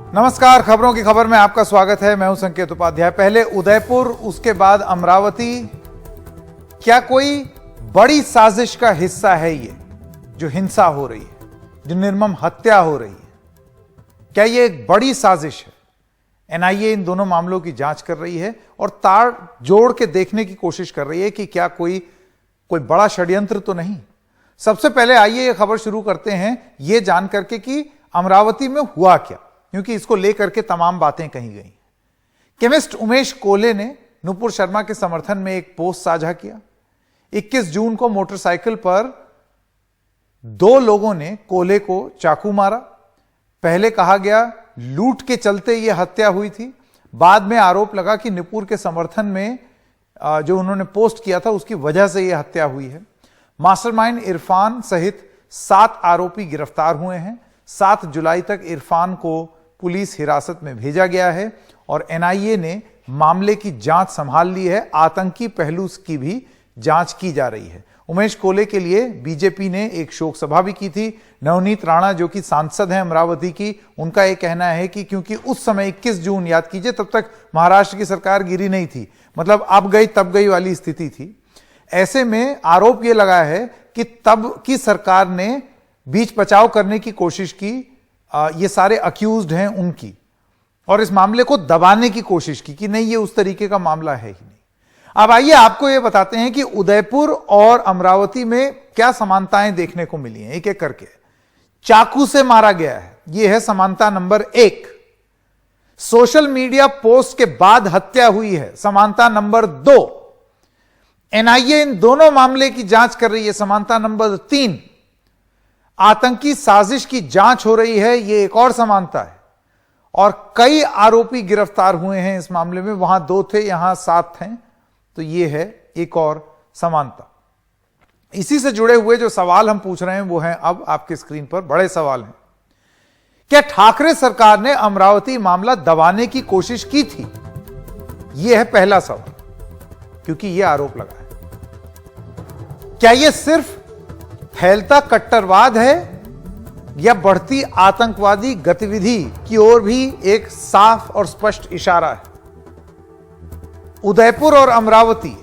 नमस्कार, खबरों की खबर में आपका स्वागत है। मैं हूं संकेत उपाध्याय। पहले उदयपुर, उसके बाद अमरावती। क्या कोई बड़ी साजिश का हिस्सा है ये जो हिंसा हो रही है, जो निर्मम हत्या हो रही है? क्या ये एक बड़ी साजिश है? एनआईए इन दोनों मामलों की जांच कर रही है और तार जोड़ के देखने की कोशिश कर रही है कि क्या कोई बड़ा षड्यंत्र तो नहीं। सबसे पहले आइए ये खबर शुरू करते हैं ये जान करके कि अमरावती में हुआ क्या, क्योंकि इसको लेकर के तमाम बातें कही गई। केमिस्ट उमेश कोले ने नुपुर शर्मा के समर्थन में एक पोस्ट साझा किया। 21 जून को मोटरसाइकिल पर 2 लोगों ने कोले को चाकू मारा। पहले कहा गया लूट के चलते यह हत्या हुई थी। बाद में आरोप लगा कि नुपुर के समर्थन में जो उन्होंने पोस्ट किया था उसकी वजह से यह हत्या हुई है। मास्टरमाइंड इरफान सहित 7 आरोपी गिरफ्तार हुए हैं। 7 जुलाई तक इरफान को पुलिस हिरासत में भेजा गया है और एनआईए ने मामले की जांच संभाल ली है। आतंकी पहलू की भी जांच की जा रही है। उमेश कोले के लिए बीजेपी ने एक शोक सभा भी की थी। नवनीत राणा जो कि सांसद हैं अमरावती की, उनका यह कहना है कि क्योंकि उस समय 21 जून याद कीजिए, तब तक महाराष्ट्र की सरकार गिरी नहीं थी, मतलब अब गई तब गई वाली स्थिति थी। ऐसे में आरोप यह लगा है कि तब की सरकार ने बीच बचाव करने की कोशिश की, ये सारे अक्यूज्ड हैं उनकी, और इस मामले को दबाने की कोशिश की कि नहीं ये उस तरीके का मामला है ही नहीं। अब आइए आपको ये बताते हैं कि उदयपुर और अमरावती में क्या समानताएं देखने को मिली हैं एक एक करके। चाकू से मारा गया है, यह है समानता नंबर 1। सोशल मीडिया पोस्ट के बाद हत्या हुई है, समानता नंबर 2। एनआईए इन दोनों मामले की जांच कर रही है, समानता नंबर 3। आतंकी साजिश की जांच हो रही है, यह एक और समानता है। और कई आरोपी गिरफ्तार हुए हैं इस मामले में, वहां 2 थे, यहां 7 हैं, तो यह है एक और समानता। इसी से जुड़े हुए जो सवाल हम पूछ रहे हैं वो हैं अब आपके स्क्रीन पर बड़े सवाल हैं। क्या ठाकरे सरकार ने अमरावती मामला दबाने की कोशिश की थी? यह है पहला सवाल, क्योंकि यह आरोप लगा है। क्या यह सिर्फ फैलता कट्टरवाद है या बढ़ती आतंकवादी गतिविधि की ओर भी एक साफ और स्पष्ट इशारा है? उदयपुर और अमरावती,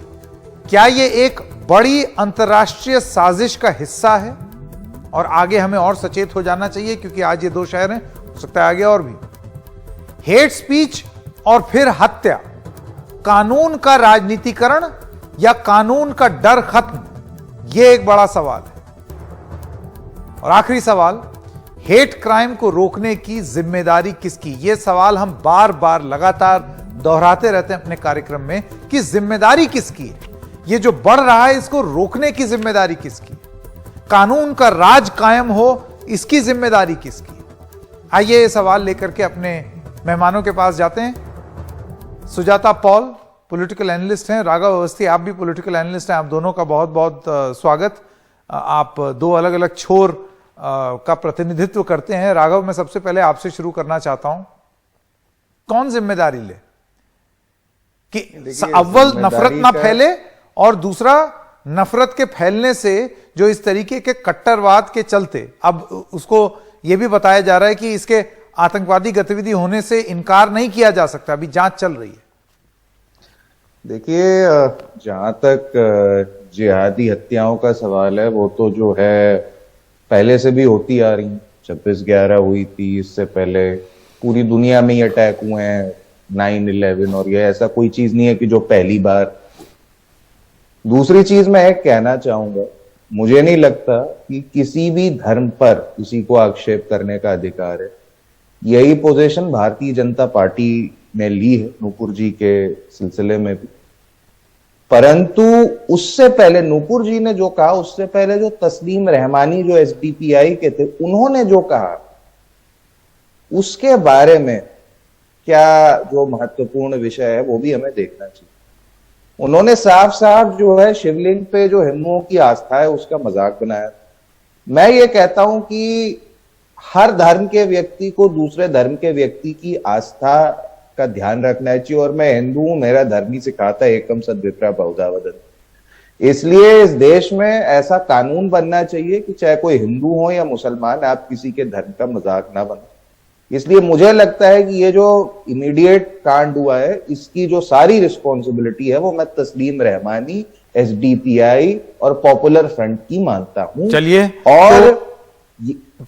क्या यह एक बड़ी अंतर्राष्ट्रीय साजिश का हिस्सा है? और आगे हमें और सचेत हो जाना चाहिए क्योंकि आज ये 2 शहर हैं, हो सकता है आगे और भी। हेट स्पीच और फिर हत्या, कानून का राजनीतिकरण या कानून का डर खत्म, यह एक बड़ा सवाल है। और आखिरी सवाल, हेट क्राइम को रोकने की जिम्मेदारी किसकी? यह सवाल हम बार बार लगातार दोहराते रहते हैं अपने कार्यक्रम में कि जिम्मेदारी किसकी है? यह जो बढ़ रहा है इसको रोकने की जिम्मेदारी किसकी? कानून का राज कायम हो, इसकी जिम्मेदारी किसकी? आइए ये सवाल लेकर के अपने मेहमानों के पास जाते हैं। सुजाता पॉल पॉलिटिकल एनालिस्ट हैं, राघव अवस्थी आप भी पॉलिटिकल एनालिस्ट हैं। आप दोनों का बहुत बहुत स्वागत। आप 2 अलग अलग छोर का प्रतिनिधित्व करते हैं। राघव, मैं सबसे पहले आपसे शुरू करना चाहता हूं, कौन जिम्मेदारी ले कि अव्वल नफरत ना फैले और दूसरा नफरत के फैलने से जो इस तरीके के कट्टरवाद के चलते अब उसको यह भी बताया जा रहा है कि इसके आतंकवादी गतिविधि होने से इनकार नहीं किया जा सकता, अभी जांच चल रही है। देखिए, जहां तक जिहादी हत्याओं का सवाल है वो तो जो है पहले से भी होती आ रही। 26/11 हुई थी, इससे पहले पूरी दुनिया में ही अटैक हुए हैं, 9/11, और ये ऐसा कोई चीज नहीं है कि जो पहली बार। दूसरी चीज मैं एक कहना चाहूंगा, मुझे नहीं लगता कि किसी भी धर्म पर किसी को आक्षेप करने का अधिकार है। यही पोजीशन भारतीय जनता पार्टी ने ली है नूपुर जी के सिलसिले में भी। परंतु उससे पहले नूपुर जी ने जो कहा, उससे पहले जो तस्लीम रहमानी जो एसडीपीआई के थे, उन्होंने जो कहा उसके बारे में क्या जो महत्वपूर्ण विषय है वो भी हमें देखना चाहिए। उन्होंने साफ साफ जो है शिवलिंग पे जो हिंदुओं की आस्था है उसका मजाक बनाया। मैं ये कहता हूं कि हर धर्म के व्यक्ति को दूसरे धर्म के व्यक्ति की आस्था का ध्यान रखना चाहिए। और मैं हिंदू हूं, मेरा धर्म ही सिखाता है एकम सद विप्रा बहुधा वदन्ति। इसलिए इस देश में ऐसा कानून बनना चाहिए कि चाहे कोई हिंदू हो या मुसलमान, आप किसी के धर्म का मजाक ना बनाओ। इसलिए मुझे लगता है कि ये जो इमीडिएट कांड हुआ है, इसकी जो सारी रिस्पॉन्सिबिलिटी है वो मैं तस्लीम रहमानी, एसडीपीआई और पॉपुलर फ्रंट की मानता हूं। चलिए, और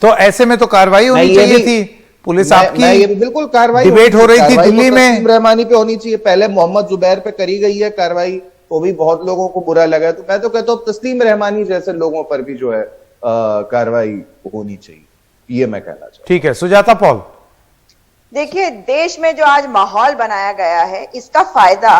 तो ऐसे में तो कार्रवाई होनी चाहिए थी। पुलिस आपकी ये भी बिल्कुल कार्रवाई डिबेट हो रही थी दिल्ली में, तस्लीम रहमानी पे होनी चाहिए। पहले मोहम्मद जुबैर पे करी गई है कार्रवाई, तो भी बहुत लोगों को बुरा लगा। तो मैं तो कहता हूं तस्लीम रहमानी जैसे लोगों पर भी जो है कार्रवाई होनी चाहिए, ये मैं कहना चाहता हूं। ठीक है, सुजाता पॉल। देखिए, देश में जो आज माहौल बनाया गया है, इसका फायदा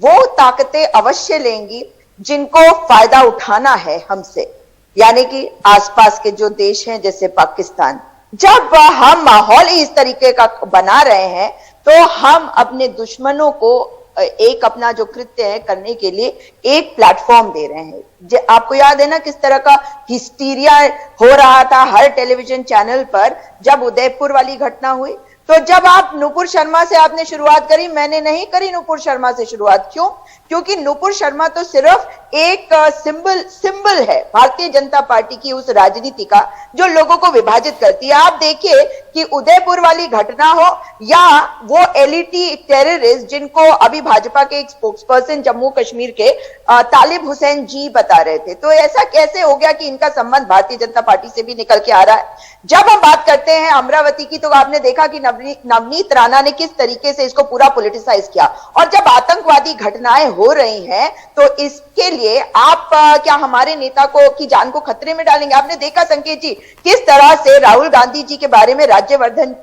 वो ताकतें अवश्य लेंगी जिनको फायदा उठाना है हमसे, यानी कि आसपास के जो देश हैं जैसे पाकिस्तान। जब हम माहौल इस तरीके का बना रहे हैं तो हम अपने दुश्मनों को एक अपना जो कृत्य है करने के लिए एक प्लेटफॉर्म दे रहे हैं। आपको याद है ना किस तरह का हिस्टीरिया हो रहा था हर टेलीविजन चैनल पर जब उदयपुर वाली घटना हुई। तो जब आप नुपुर शर्मा से आपने शुरुआत करी, मैंने नहीं करी नुपुर शर्मा से शुरुआत। क्यों? क्योंकि नुपुर शर्मा तो सिर्फ एक सिंबल है भारतीय जनता पार्टी की उस राजनीति का जो लोगों को विभाजित करती है। आप देखिए कि उदयपुर वाली घटना हो या वो एलईटी टेररिस्ट जिनको अभी भाजपा के एक स्पोक्सपर्सन जम्मू कश्मीर के तालिब हुसैन जी बता रहे थे, तो ऐसा कैसे हो गया कि इनका संबंध भारतीय जनता पार्टी से भी निकल के आ रहा है। जब हम बात करते हैं अमरावती की, तो आपने देखा कि नवनीत राणा ने किस तरीके से इसको पूरा पॉलिटिसाइज किया। और जब आतंकवादी घटनाएं हो रही हैं तो इसके लिए आप क्या हमारे नेता को की जान को खतरे में डालेंगे? आपने देखा संकेत जी किस तरह से राहुल गांधी जी के बारे में राज्यवर्धन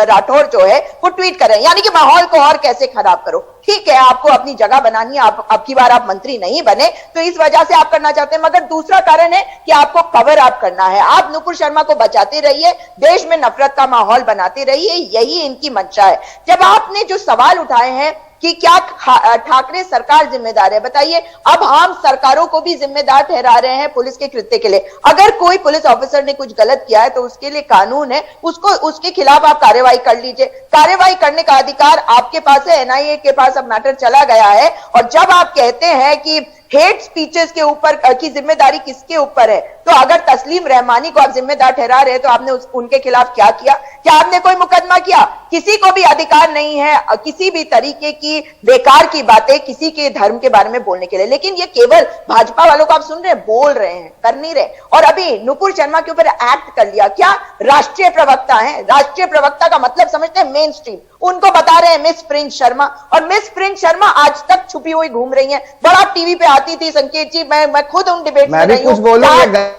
राठौर जो है वो ट्वीट कर रहे हैं, यानी कि माहौल को और कैसे खराब करो। ठीक है, आपको अपनी जगह बनानी है, अब की बार आप मंत्री नहीं बने तो इस वजह से आप करना चाहते हैं, मगर दूसरा कारण है कि आपको कवर अप करना है। आप नुपुर शर्मा को बचाते रहिए, देश में नफरत का माहौल बनाते रहिए, यही इनकी मंशा है। जब आपने जो सवाल उठाए हैं कि क्या ठाकरे सरकार जिम्मेदार है, बताइए। अब हम सरकारों को भी जिम्मेदार ठहरा रहे हैं पुलिस के कृत्य के लिए। अगर कोई पुलिस ऑफिसर ने कुछ गलत किया है तो उसके लिए कानून है, उसके खिलाफ आप कार्रवाई कर लीजिए। कार्रवाई करने का अधिकार आपके पास है, एनआईए के पास अब मैटर चला गया है। और जब आप कहते हैं कि हेट स्पीचेस के ऊपर की जिम्मेदारी किसके ऊपर है, तो अगर तस्लीम रहमानी को आप जिम्मेदार ठहरा रहे हैं तो आपने उनके खिलाफ क्या किया? क्या आपने कोई मुकदमा किया? किसी को भी अधिकार नहीं है किसी भी तरीके की बेकार की बातें किसी के धर्म के बारे में बोलने के लिए, लेकिन ये केवल भाजपा वालों को आप सुन रहे हैं, बोल रहे हैं, कर नहीं रहे। और अभी नुपुर शर्मा के ऊपर एक्ट कर लिया। क्या राष्ट्रीय प्रवक्ता है? राष्ट्रीय प्रवक्ता का मतलब समझते हैं मेन स्ट्रीम, उनको बता रहे हैं मिस प्रिंस शर्मा। और मिस प्रिंस शर्मा आज तक छुपी हुई घूम रही हैं। बड़ा टीवी पे आती थी संकेत जी, मैं खुद उन डिबेट में रही हूं।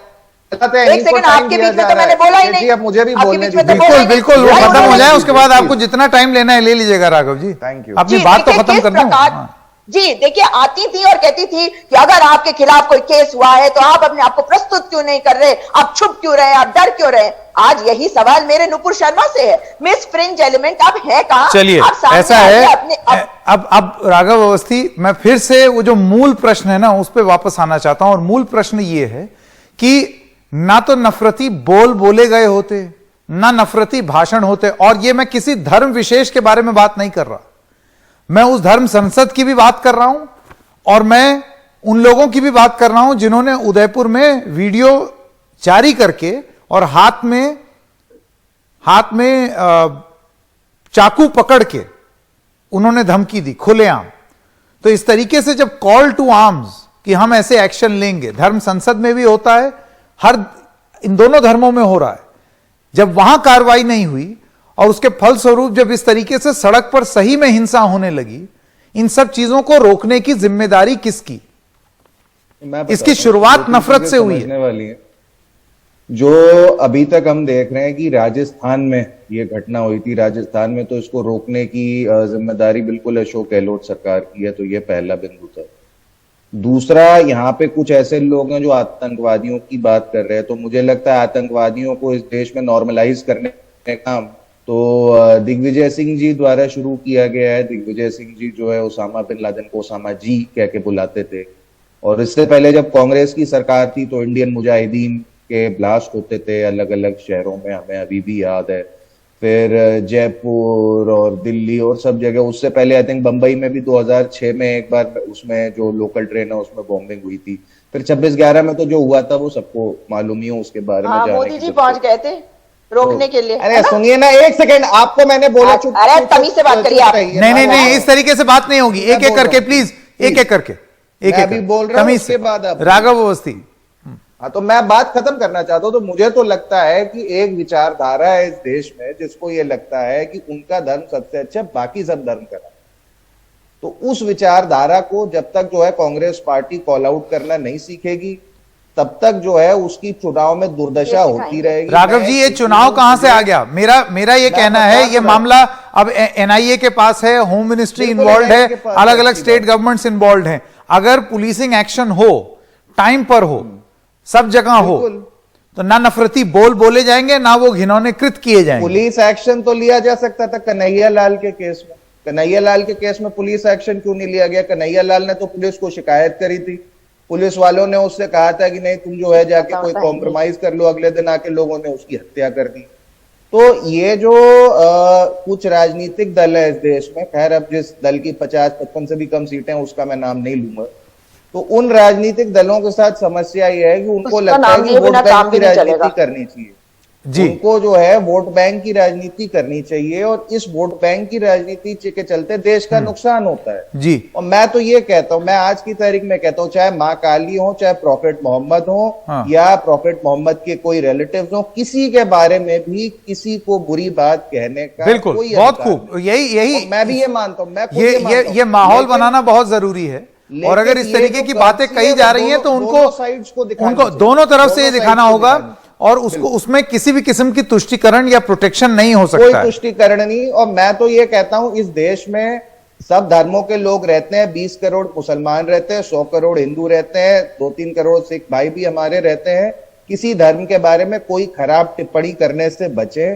एक सेकंड, आपके बीच में तो मैंने बोला ही नहीं, अब मुझे भी बोलने दीजिए। बिल्कुल बिल्कुल, वो खत्म हो जाए उसके बाद आपको जितना टाइम लेना है ले लीजिएगा राघव जी। Thank you. अपनी बात तो खत्म कर दूं। जी देखिए, आती थी और कहती थी कि अगर आपके खिलाफ कोई केस हुआ है तो आप अपने आप को प्रस्तुत क्यों नहीं कर रहे, आप छुप क्यों रहे, आप डर क्यों रहे। आज यही सवाल मेरे नुपुर शर्मा से है। मिस फ्रिंज एलिमेंट अब है कहां? चलिए, ऐसा है अब राघव अवस्थी, मैं फिर से वो जो मूल प्रश्न है ना उस पर वापस आना चाहता हूं। और मूल प्रश्न ये है कि ना तो नफरती बोल बोले गए होते, ना नफरती भाषण होते। और ये मैं किसी धर्म विशेष के बारे में बात नहीं कर रहा, मैं उस धर्म संसद की भी बात कर रहा हूं और मैं उन लोगों की भी बात कर रहा हूं जिन्होंने उदयपुर में वीडियो जारी करके और हाथ में चाकू पकड़ के उन्होंने धमकी दी खुलेआम। तो इस तरीके से जब कॉल टू आर्म्स कि हम ऐसे एक्शन लेंगे, धर्म संसद में भी होता है, इन दोनों धर्मों में हो रहा है। जब वहां कार्रवाई नहीं हुई और उसके फलस्वरूप जब इस तरीके से सड़क पर सही में हिंसा होने लगी, इन सब चीजों को रोकने की जिम्मेदारी किसकी? इसकी शुरुआत नफरत से हुई है। जो अभी तक हम देख रहे हैं कि राजस्थान में ये घटना हुई थी, राजस्थान में, तो इसको रोकने की जिम्मेदारी बिल्कुल अशोक गहलोत सरकार की है। तो ये पहला बिंदु था। दूसरा, यहाँ पे कुछ ऐसे लोग हैं जो आतंकवादियों की बात कर रहे हैं, तो मुझे लगता है आतंकवादियों को इस देश में नॉर्मलाइज करने का काम तो दिग्विजय सिंह जी द्वारा शुरू किया गया है। दिग्विजय सिंह जी जो है ओसामा बिन लादेन को ओसामा जी कह के बुलाते थे। और इससे पहले जब कांग्रेस की सरकार थी तो इंडियन मुजाहिदीन के ब्लास्ट होते थे अलग अलग शहरों में, हमें अभी भी याद है। फिर जयपुर और दिल्ली और सब जगह। उससे पहले आई थिंक बंबई में भी 2006 में एक बार उसमें जो लोकल ट्रेन है उसमें बॉम्बिंग हुई थी। फिर 26/11 में तो जो हुआ था वो सबको मालूम ही हो, उसके बारे में मोदी जी पहुंच गए थे। रोकने के लिए। अरे सुनिए ना, एक सेकंड, आपको मैंने बोला चुप। अरे तमीज से बात करिए आप। नहीं, इस तरीके से बात नहीं होगी। एक एक करके प्लीज, एक एक करके, एक एक अभी बोल रहा हूं, उसके बाद आप राघव अवस्थी। हाँ, तो मैं बात खत्म करना चाहता हूं। तो मुझे तो लगता है कि एक विचारधारा है इस देश में जिसको ये लगता है कि उनका धर्म सबसे अच्छा, बाकी सब धर्म करा। तो उस विचारधारा को जब तक जो है कांग्रेस पार्टी कॉल आउट करना नहीं सीखेगी, तब तक जो है उसकी चुनाव में दुर्दशा होती रहेगी। राघव जी, ये चुनाव कहां से आ गया? मेरा ये कहना है, ये मामला अब एनआईए के पास है, होम मिनिस्ट्री इन्वॉल्व है, अलग अलग स्टेट गवर्नमेंट्स इन्वॉल्व हैं। अगर पुलिसिंग एक्शन हो, टाइम पर हो, सब जगह हो, तो ना नफरती बोल बोले जाएंगे, ना वो घिनौने कृत किए जाएंगे। पुलिस एक्शन तो लिया जा सकता था कन्हैया लाल के केस में। कन्हैया लाल के केस में पुलिस एक्शन क्यों नहीं लिया गया? कन्हैया लाल ने तो पुलिस को शिकायत करी थी, पुलिस वालों ने उससे कहा था कि नहीं तुम जो है जाके कोई कॉम्प्रोमाइज कर लो। अगले दिन आके लोगों ने उसकी हत्या कर दी। तो ये जो कुछ राजनीतिक दल है इस देश में, खैर अब जिस दल की 50-55 से भी कम सीटें उसका मैं नाम नहीं लूंगा, तो उन राजनीतिक दलों के साथ समस्या ये है कि उनको लगता है कि वोट बैंक की राजनीति करनी चाहिए जी। उनको जो है वोट बैंक की राजनीति करनी चाहिए, और इस वोट बैंक की राजनीति के चलते देश का नुकसान होता है जी। और मैं तो ये कहता हूं, मैं आज की तारीख में कहता हूं, चाहे माँ काली हो, चाहे प्रॉफेट मोहम्मद हो, या प्रॉफेट मोहम्मद के कोई रिलेटिव्स हो, किसी के बारे में भी किसी को बुरी बात कहने का बिल्कुल, बहुत खूब, यही मैं भी ये मानता हूं। मैं ये माहौल बनाना बहुत जरूरी है। और अगर इस तरीके की बातें कही जा रही हैं तो उनको दोनों तरफ से ये दिखाना होगा, और उसको उसमें किसी भी किस्म की तुष्टिकरण या प्रोटेक्शन नहीं हो सकता। कोई तुष्टिकरण नहीं। और मैं तो ये कहता हूं, इस देश में सब धर्मों के लोग रहते हैं। 20 करोड़ मुसलमान रहते हैं, 100 करोड़ हिंदू रहते हैं, 2-3 करोड़ सिख भाई भी हमारे रहते हैं। किसी धर्म के बारे में कोई खराब टिप्पणी करने से बचे,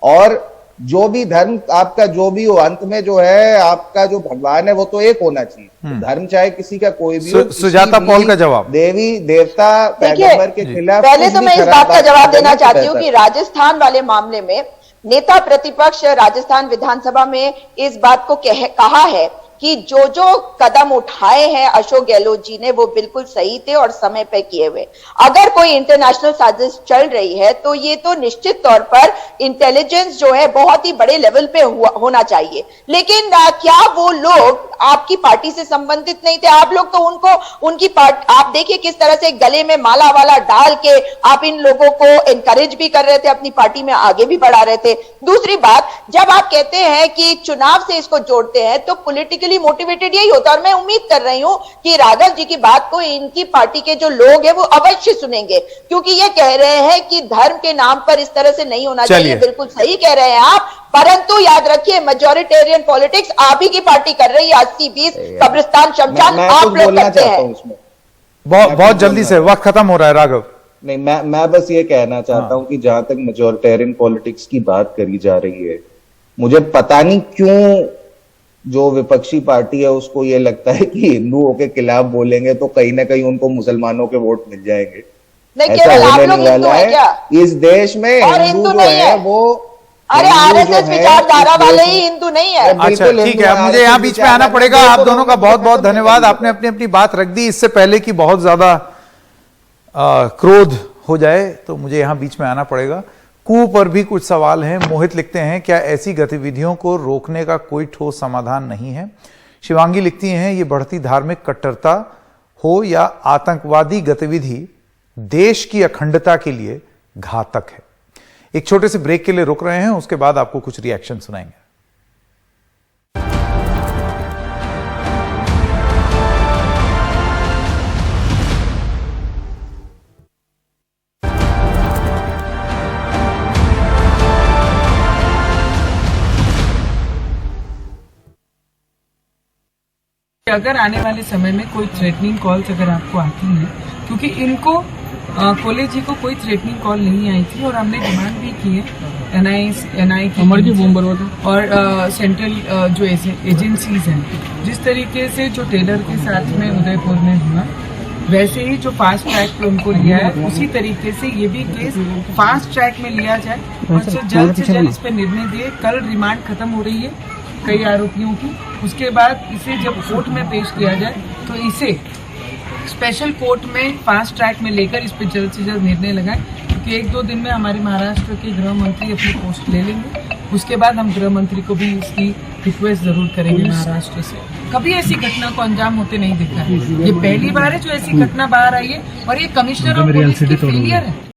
और जो भी धर्म आपका जो भी हो, अंत में जो है आपका जो भगवान है वो तो एक होना चाहिए। तो धर्म चाहे किसी का कोई भी हो। सुजाता पॉल का जवाब, देवी देवता पैगंबर के खिलाफ। पहले तो मैं इस बात का जवाब देना चाहती हूँ कि राजस्थान वाले मामले में नेता प्रतिपक्ष राजस्थान विधानसभा में इस बात को कहा है कि जो जो कदम उठाए हैं अशोक गहलोत जी ने वो बिल्कुल सही थे और समय पे किए हुए। अगर कोई इंटरनेशनल साजिश चल रही है तो ये तो निश्चित तौर पर इंटेलिजेंस जो है बहुत ही बड़े लेवल पे होना चाहिए। लेकिन क्या वो लोग आपकी पार्टी से संबंधित नहीं थे? आप लोग तो उनकी पार्टी, आप देखिए किस तरह से गले में माला वाला डाल के आप इन लोगों को एनकरेज भी कर रहे थे, अपनी पार्टी में आगे भी बढ़ा रहे थे। दूसरी बात, जब आप कहते हैं कि चुनाव से इसको जोड़ते हैं तो पॉलिटिकली मोटिवेटेड यही होता है। और मैं उम्मीद कर रही हूं कि राघव जी की बात को इनकी पार्टी के जो लोग हैं वो अवश्य सुनेंगे, क्योंकि ये कह रहे हैं कि धर्म के नाम पर इस तरह से नहीं होना चाहिए। बिल्कुल सही कह रहे हैं आप, परंतु याद रखिए मेजॉरिटेरियन पॉलिटिक्स आप ही की पार्टी कर रही है। 80-20 कब्रिस्तान शमशान आप लोग करते हैं। बहुत जल्दी से वक्त खत्म हो रहा है राघव। नहीं, मैं बस ये कहना चाहता हूं कि जहां तक मेजॉरिटेरियन पॉलिटिक्स की बात करी जा रही है, मुझे पता नहीं क्यों जो विपक्षी पार्टी है उसको ये लगता है कि हिंदुओं के खिलाफ बोलेंगे तो कहीं ना कहीं उनको मुसलमानों के वोट मिल जाएंगे। ऐसा होने नहीं वाला है। इस देश में हिंदू जो है वो, अरे आरएसएस विचारधारा वाले ही हिंदू नहीं है। अच्छा ठीक है, मुझे यहाँ बीच में आना पड़ेगा। आप दोनों का बहुत बहुत धन्यवाद, आपने अपनी अपनी बात रख दी। इससे पहले कि बहुत ज्यादा क्रोध हो जाए तो मुझे यहाँ बीच में आना पड़ेगा। कू पर भी कुछ सवाल हैं। मोहित लिखते हैं, क्या ऐसी गतिविधियों को रोकने का कोई ठोस समाधान नहीं है? शिवांगी लिखती हैं, ये बढ़ती धार्मिक कट्टरता हो या आतंकवादी गतिविधि देश की अखंडता के लिए घातक है। एक छोटे से ब्रेक के लिए रुक रहे हैं, उसके बाद आपको कुछ रिएक्शन सुनाएंगे। अगर आने वाले समय में कोई थ्रेटनिंग कॉल्स अगर आपको आती हैं, क्योंकि इनको कॉलेज जी को कोई थ्रेटनिंग कॉल नहीं आई थी और हमने डिमांड भी की है एनआई की और सेंट्रल जो एजेंसीज हैं, जिस तरीके से जो टेलर के साथ में उदयपुर में हुआ वैसे ही जो फास्ट ट्रैक पे उनको लिया है उसी तरीके से ये भी केस फास्ट ट्रैक में लिया जाए और जल्द से जल्द इस पर निर्णय दिए। कल रिमांड खत्म हो रही है कई आरोपियों की, उसके बाद इसे जब कोर्ट में पेश किया जाए तो इसे स्पेशल कोर्ट में फास्ट ट्रैक में लेकर इस पर जल्द से जल्द निर्णय लगाए, कि 1-2 दिन में हमारे महाराष्ट्र के गृह मंत्री अपनी पोस्ट ले लेंगे। उसके बाद हम गृह मंत्री को भी इसकी रिक्वेस्ट जरूर करेंगे महाराष्ट्र से। कभी ऐसी घटना को अंजाम होते नहीं देखा है, ये पहली बार है जो ऐसी घटना बाहर आई है और ये कमिश्नर ऑफ पुलिस की फेलियर है।